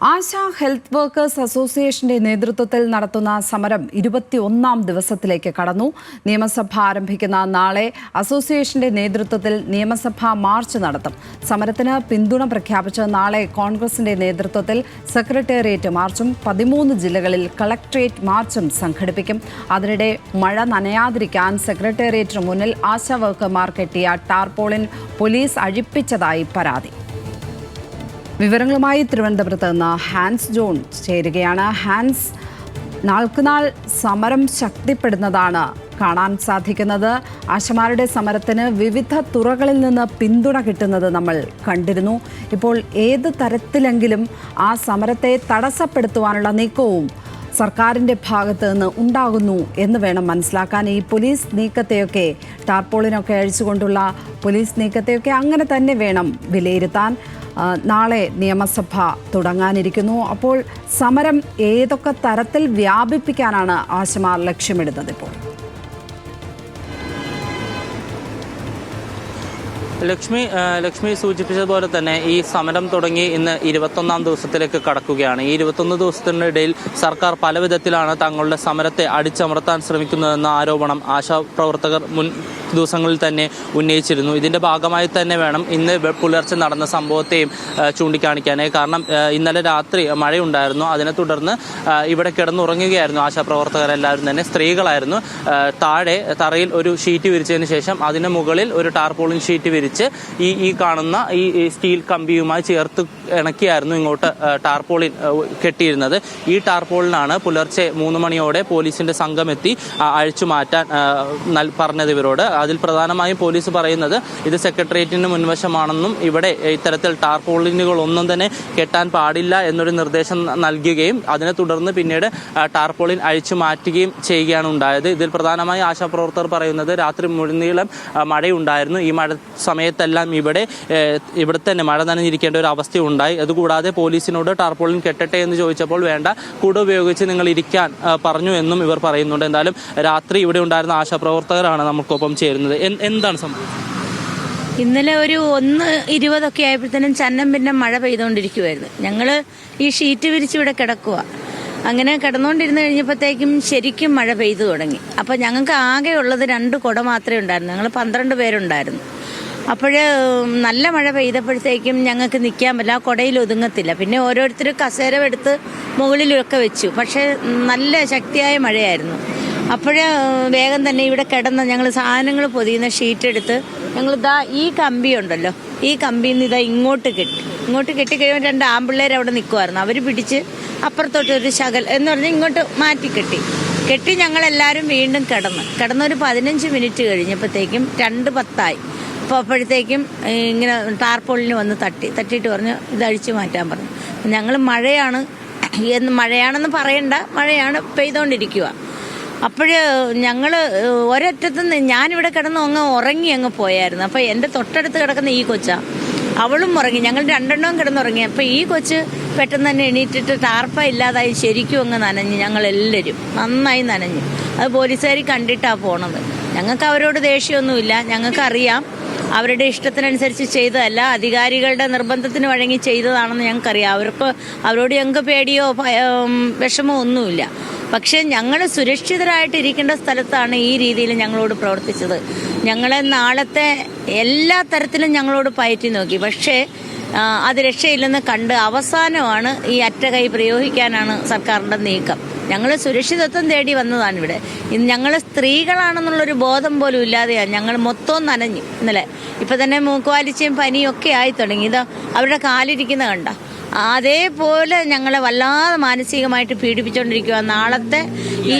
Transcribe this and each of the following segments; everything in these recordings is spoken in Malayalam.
ആശാ ഹെൽത്ത് വർക്കേഴ്സ് അസോസിയേഷന്റെ നേതൃത്വത്തിൽ നടത്തുന്ന സമരം 21ാം ദിവസത്തിലേക്ക് കടന്നു. നിയമസഭ ആരംഭിക്കുന്ന നാളെ അസോസിയേഷന്റെ നേതൃത്വത്തിൽ നിയമസഭാ മാർച്ച് നടത്തും. സമരത്തിന് പിന്തുണ പ്രഖ്യാപിച്ച് നാളെ കോൺഗ്രസിന്റെ നേതൃത്വത്തിൽ സെക്രട്ടേറിയറ്റ് മാർച്ചും 13 ജില്ലകളിൽ കളക്ട്രേറ്റ് മാർച്ചും സംഘടിപ്പിക്കും. അതിനിടെ മഴ നനയാതിരിക്കാൻ സെക്രട്ടേറിയറ്റിന് മുന്നിൽ ആശാ വർക്കർമാർ കെട്ടിയ ടാർപോളിൻ പോലീസ് അഴിപ്പിച്ചതായി പരാതി. വിവരങ്ങളുമായി തിരുവനന്തപുരത്ത് നിന്ന് ഹാൻസ് ജോൺ ചേരുകയാണ്. ഹാൻസ്, നാൾക്കുനാൾ സമരം ശക്തിപ്പെടുന്നതാണ് കാണാൻ സാധിക്കുന്നത്. ആശമാരുടെ സമരത്തിന് വിവിധ തുറകളിൽ നിന്ന് പിന്തുണ കിട്ടുന്നത് നമ്മൾ കണ്ടിരുന്നു. ഇപ്പോൾ ഏത് തരത്തിലെങ്കിലും ആ സമരത്തെ തടസ്സപ്പെടുത്തുവാനുള്ള നീക്കവും സർക്കാരിൻ്റെ ഭാഗത്ത് നിന്ന് ഉണ്ടാകുന്നു എന്ന് വേണം മനസ്സിലാക്കാൻ. ഈ പോലീസ് നീക്കത്തെയൊക്കെ, ടാർപോളിനൊക്കെ അഴിച്ചുകൊണ്ടുള്ള പോലീസ് നീക്കത്തെയൊക്കെ അങ്ങനെ തന്നെ വേണം വിലയിരുത്താൻ. നാളെ നിയമസഭ തുടങ്ങാനിരിക്കുന്നു. അപ്പോൾ സമരം ഏതൊക്കെ തരത്തിൽ വ്യാപിപ്പിക്കാനാണ് ആശമാർ ലക്ഷ്യമിടുന്നത്? ഇപ്പോൾ ലക്ഷ്മി സൂചിപ്പിച്ചതുപോലെ തന്നെ ഈ സമരം തുടങ്ങി ഇന്ന് 21ാം ദിവസത്തിലേക്ക് കടക്കുകയാണ്. ഈ 21 ദിവസത്തിനിടയിൽ സർക്കാർ പല വിധത്തിലാണ് തങ്ങളുടെ സമരത്തെ അടിച്ചമർത്താൻ ശ്രമിക്കുന്നതെന്ന ആരോപണം ആശാപ്രവർത്തകർ മുൻ ദിവസങ്ങളിൽ തന്നെ ഉന്നയിച്ചിരുന്നു. ഇതിന്റെ ഭാഗമായി തന്നെ വേണം ഇന്ന് പുലർച്ചെ നടന്ന സംഭവത്തെയും ചൂണ്ടിക്കാണിക്കാനായി. കാരണം ഇന്നലെ രാത്രി മഴയുണ്ടായിരുന്നു. അതിനെ തുടർന്ന് ഇവിടെ കിടന്നുറങ്ങുകയായിരുന്നു ആശാപ്രവർത്തകരെല്ലാവരും തന്നെ. സ്ത്രീകളായിരുന്നു. താഴെ തറയിൽ ഒരു ഷീറ്റ് വിരിച്ചതിന് ശേഷം അതിന് മുകളിൽ ഒരു ടാർപോളിൻ ഷീറ്റ് വിരിച്ച് ഈ കാണുന്ന ഈ സ്റ്റീൽ കമ്പിയുമായി ചേർത്ത് ഇണക്കിയായിരുന്നു ഇങ്ങോട്ട് ടാർപോളിൻ കെട്ടിയിരുന്നത്. ഈ ടാർപോളിനാണ് പുലർച്ചെ 3 മണിയോടെ പോലീസിന്റെ സംഘം എത്തി അഴിച്ചു മാറ്റാൻ പറഞ്ഞത് ഇവരോട്. അതിൽ പ്രധാനമായും പോലീസ് പറയുന്നത് ഇത് സെക്രട്ടേറിയറ്റിന് മുൻവശമാണെന്നും ഇവിടെ ഇത്തരത്തിൽ ടാർപോളിനുകളൊന്നും തന്നെ കെട്ടാൻ പാടില്ല എന്നൊരു നിർദ്ദേശം നൽകുകയും അതിനെ തുടർന്ന് പിന്നീട് ടാർപോളിൻ അഴിച്ചു മാറ്റുകയും ചെയ്യുകയാണ് ഉണ്ടായത്. ഇതിൽ പ്രധാനമായി ആശാപ്രവർത്തകർ പറയുന്നത് രാത്രി മുഴുനീളം മഴയുണ്ടായിരുന്നു. ഈ മഴ സമയത്തെല്ലാം ഇവിടെ തന്നെ മഴ നനഞ്ഞിരിക്കേണ്ട ഒരു അവസ്ഥയുണ്ടായി. അതുകൂടാതെ പോലീസിനോട് ടാർപോളിൻ കെട്ടട്ടെ എന്ന് ചോദിച്ചപ്പോൾ വേണ്ട, കുട ഉപയോഗിച്ച് നിങ്ങൾ ഇരിക്കാൻ പറഞ്ഞു എന്നും ഇവർ പറയുന്നുണ്ട്. എന്തായാലും രാത്രി ഇവിടെ ഉണ്ടായിരുന്ന ആശാപ്രവർത്തകരാണ് നമുക്കൊപ്പം ചേരുന്നത്. എന്താണ് സംഭവിച്ചത്? ഇന്നലെ ഒരു 1:20 ആയപ്പോഴത്തേനും ചന്നം പിന്നെ മഴ പെയ്തുകൊണ്ടിരിക്കുവായിരുന്നു. ഞങ്ങള് ഈ ഷീറ്റ് വിരിച്ച് ഇവിടെ കിടക്കുക. അങ്ങനെ കിടന്നുകൊണ്ടിരുന്ന് കഴിഞ്ഞപ്പോഴത്തേക്കും ശരിക്കും മഴ പെയ്തു തുടങ്ങി. അപ്പൊ ഞങ്ങൾക്ക് ആകെ ഉള്ളത് 2 കുട മാത്രമേ ഉണ്ടായിരുന്നു. ഞങ്ങൾ 12 പേരുണ്ടായിരുന്നു. അപ്പോഴ് നല്ല മഴ പെയ്തപ്പോഴത്തേക്കും ഞങ്ങൾക്ക് നിൽക്കാൻ പറ്റില്ല, ആ കുടയിൽ ഒതുങ്ങത്തില്ല. പിന്നെ ഓരോരുത്തർ കസേര എടുത്ത് മുകളിലൊക്കെ വെച്ചു. പക്ഷെ നല്ല ശക്തിയായ മഴയായിരുന്നു. അപ്പോഴ് വേഗം തന്നെ ഇവിടെ കിടന്ന ഞങ്ങൾ സാധനങ്ങൾ പൊതിയുന്ന ഷീറ്റ് എടുത്ത് ഞങ്ങൾ ഈ കമ്പി ഉണ്ടല്ലോ, ഈ കമ്പിയിൽ നിന്ന് ഇങ്ങോട്ട് കെട്ടിക്കഴിയുമ്പോൾ 2 ആമ്പിള്ളേർ അവിടെ നിൽക്കുമായിരുന്നു. അവർ പിടിച്ച് അപ്പുറത്തോട്ട് ഒരു ശകൽ എന്ന് പറഞ്ഞാൽ ഇങ്ങോട്ട് മാറ്റി കെട്ടി ഞങ്ങളെല്ലാവരും വീണ്ടും കിടന്നൊരു 15 മിനിറ്റ് കഴിഞ്ഞപ്പോഴത്തേക്കും 2:10 അപ്പോൾ അപ്പോഴത്തേക്കും ഇങ്ങനെ ടാർപോളിന് വന്ന് തട്ടിയിട്ട് പറഞ്ഞു ഇത് അഴിച്ചു മാറ്റാൻ പറഞ്ഞു. ഞങ്ങൾ മഴയാണെന്ന് പറയണ്ട, മഴയാണ് പെയ്തുകൊണ്ടിരിക്കുക. അപ്പോഴ് ഞങ്ങൾ ഒരറ്റത്തുനിന്ന് ഞാനിവിടെ കിടന്ന് ഉറങ്ങി പോയായിരുന്നു. അപ്പോൾ എൻ്റെ തൊട്ടടുത്ത് കിടക്കുന്ന ഈ കൊച്ചാ, അവളും ഉറങ്ങി. ഞങ്ങൾ 2 എണ്ണവും കിടന്നുറങ്ങി. അപ്പോൾ ഈ കൊച്ച് പെട്ടെന്ന് തന്നെ എണീറ്റിട്ട് ടാർപ്പ ഇല്ലാതായി ശരിക്കും നനഞ്ഞു. ഞങ്ങളെല്ലാവരും നന്നായി നനഞ്ഞു. അത് പോലീസുകാർ കണ്ടിട്ടാണ് പോണത്. ഞങ്ങൾക്ക് അവരോട് ദേഷ്യമൊന്നുമില്ല. ഞങ്ങൾക്കറിയാം അവരുടെ ഇഷ്ടത്തിനനുസരിച്ച് ചെയ്തതല്ല, അധികാരികളുടെ നിർബന്ധത്തിന് വഴങ്ങി ചെയ്തതാണെന്ന് ഞങ്ങൾക്കറിയാം. അവരോട് ഞങ്ങൾക്ക് പേടിയോ വിഷമോ ഒന്നുമില്ല. പക്ഷെ ഞങ്ങൾ സുരക്ഷിതരായിട്ടിരിക്കേണ്ട സ്ഥലത്താണ് ഈ രീതിയിൽ ഞങ്ങളോട് പ്രവർത്തിച്ചത്. ഞങ്ങളെ നാളത്തെ എല്ലാ തരത്തിലും ഞങ്ങളോട് പയറ്റി നോക്കി. പക്ഷേ അത് രക്ഷയില്ലെന്ന് കണ്ട് അവസാനമാണ് ഈ അറ്റകൈ പ്രയോഗിക്കാനാണ് സർക്കാരിൻ്റെ നീക്കം. ഞങ്ങൾ സുരക്ഷിതത്വം തേടി വന്നതാണ് ഇവിടെ. ഞങ്ങൾ സ്ത്രീകളാണെന്നുള്ളൊരു ബോധം പോലും ഇല്ലാതെയാണ് ഞങ്ങൾ മൊത്തം നനഞ്ഞു ഇന്നലെ. ഇപ്പം തന്നെ മൂക്കുവാലിച്ചയും പനിയും ഒക്കെ ആയി തുടങ്ങി. ഇത് അവരുടെ കാലിരിക്കുന്ന കണ്ട അതേപോലെ ഞങ്ങളെ വല്ലാതെ മാനസികമായിട്ട് പീഡിപ്പിച്ചുകൊണ്ടിരിക്കുക. നാളത്തെ ഈ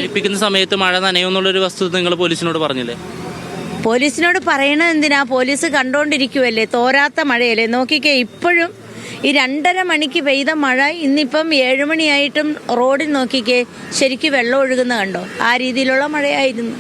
സമയത്ത് മഴ നനയുന്നുള്ളൊരു വസ്തുത നിങ്ങൾ പോലീസിനോട് പറഞ്ഞില്ലേ? പോലീസിനോട് പറയണത് എന്തിനാ? പോലീസ് കണ്ടോണ്ടിരിക്കുവല്ലേ, തോരാത്ത മഴയല്ലേ. നോക്കിക്കേ, ഇപ്പോഴും ഈ 2:30 മണിക്ക് പെയ്ത മഴ ഇന്നിപ്പം 7 മണിയായിട്ടും റോഡിൽ നോക്കിക്കേ ശരിക്കും വെള്ളം ഒഴുകുന്ന കണ്ടോ? ആ രീതിയിലുള്ള മഴയായിരുന്നു.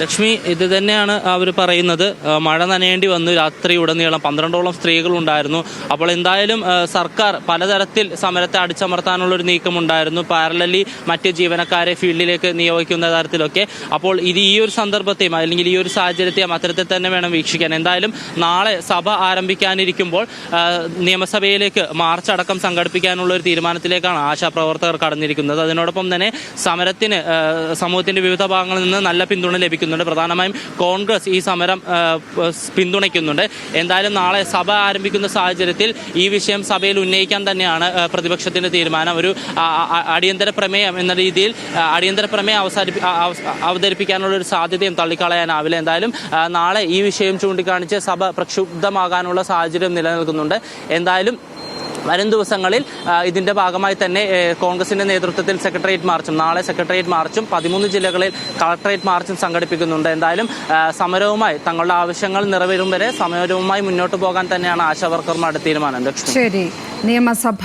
ലക്ഷ്മി, ഇത് തന്നെയാണ് അവർ പറയുന്നത്. മഴ നനയേണ്ടി വന്നു രാത്രി ഉടനീളം 12ഓളം സ്ത്രീകളുണ്ടായിരുന്നു. അപ്പോൾ എന്തായാലും സർക്കാർ പലതരത്തിൽ സമരത്തെ അടിച്ചമർത്താനുള്ള ഒരു നീക്കമുണ്ടായിരുന്നു, പാരലലി മറ്റ് ജീവനക്കാരെ ഫീൽഡിലേക്ക് നിയോഗിക്കുന്ന തരത്തിലൊക്കെ. അപ്പോൾ ഇത് ഈ ഒരു സന്ദർഭത്തെയും അല്ലെങ്കിൽ ഈ ഒരു സാഹചര്യത്തെയും അത്തരത്തിൽ തന്നെ വേണം വീക്ഷിക്കാൻ. എന്തായാലും നാളെ സഭ ആരംഭിക്കാനിരിക്കുമ്പോൾ നിയമസഭയിലേക്ക് മാർച്ച് അടക്കം സംഘടിപ്പിക്കാനുള്ള ഒരു തീരുമാനത്തിലേക്കാണ് ആശാപ്രവർത്തകർ കടന്നിരിക്കുന്നത്. അതിനോടൊപ്പം തന്നെ സമരത്തിന് സമൂഹത്തിന്റെ വിവിധ ഭാഗങ്ങളിൽ നിന്ന് നല്ല പിന്തുണ ലഭിക്കുന്നുണ്ട്. പ്രധാനമായും കോൺഗ്രസ് ഈ സമരം പിന്തുണയ്ക്കുന്നുണ്ട്. എന്തായാലും നാളെ സഭ ആരംഭിക്കുന്ന സാഹചര്യത്തിൽ ഈ വിഷയം സഭയിൽ ഉന്നയിക്കാൻ തന്നെയാണ് പ്രതിപക്ഷത്തിന്റെ തീരുമാനം. ഒരു അടിയന്തര പ്രമേയം എന്ന രീതിയിൽ അടിയന്തര പ്രമേയം അവതരിപ്പിക്കാനുള്ള ഒരു സാധ്യതയും തള്ളിക്കളയാനാവില്ല. എന്തായാലും നാളെ ഈ വിഷയം ചൂണ്ടിക്കാണിച്ച് സഭ പ്രക്ഷുബ്ധമാകാനുള്ള സാഹചര്യം നിലനിൽക്കുന്നുണ്ട്. എന്തായാലും വരും ദിവസങ്ങളിൽ ഇതിന്റെ ഭാഗമായി തന്നെ കോൺഗ്രസിന്റെ നേതൃത്വത്തിൽ സെക്രട്ടേറിയറ്റ് മാർച്ചും നാളെ സെക്രട്ടേറിയറ്റ് മാർച്ചും 13 ജില്ലകളിൽ കളക്ടറേറ്റ് മാർച്ചും സംഘടിപ്പിക്കുന്നുണ്ട്. എന്തായാലും സമരവുമായി തങ്ങളുടെ ആവശ്യങ്ങൾ നിറവേറും വരെ സമരവുമായി മുന്നോട്ട് പോകാൻ തന്നെയാണ് ആശാവർക്കർമാരുടെ തീരുമാനം. ശരി, നിയമസഭ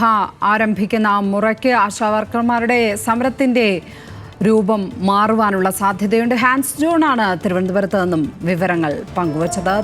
ആരംഭിക്കുന്ന മുറയ്ക്ക് ആശാവർക്കർമാരുടെ സമരത്തിന്റെ രൂപം മാറുവാനുള്ള സാധ്യതയുണ്ട്. ഹാൻസ് ജോൺ ആണ് തിരുവനന്തപുരത്ത് നിന്നും വിവരങ്ങൾ പങ്കുവച്ചത്.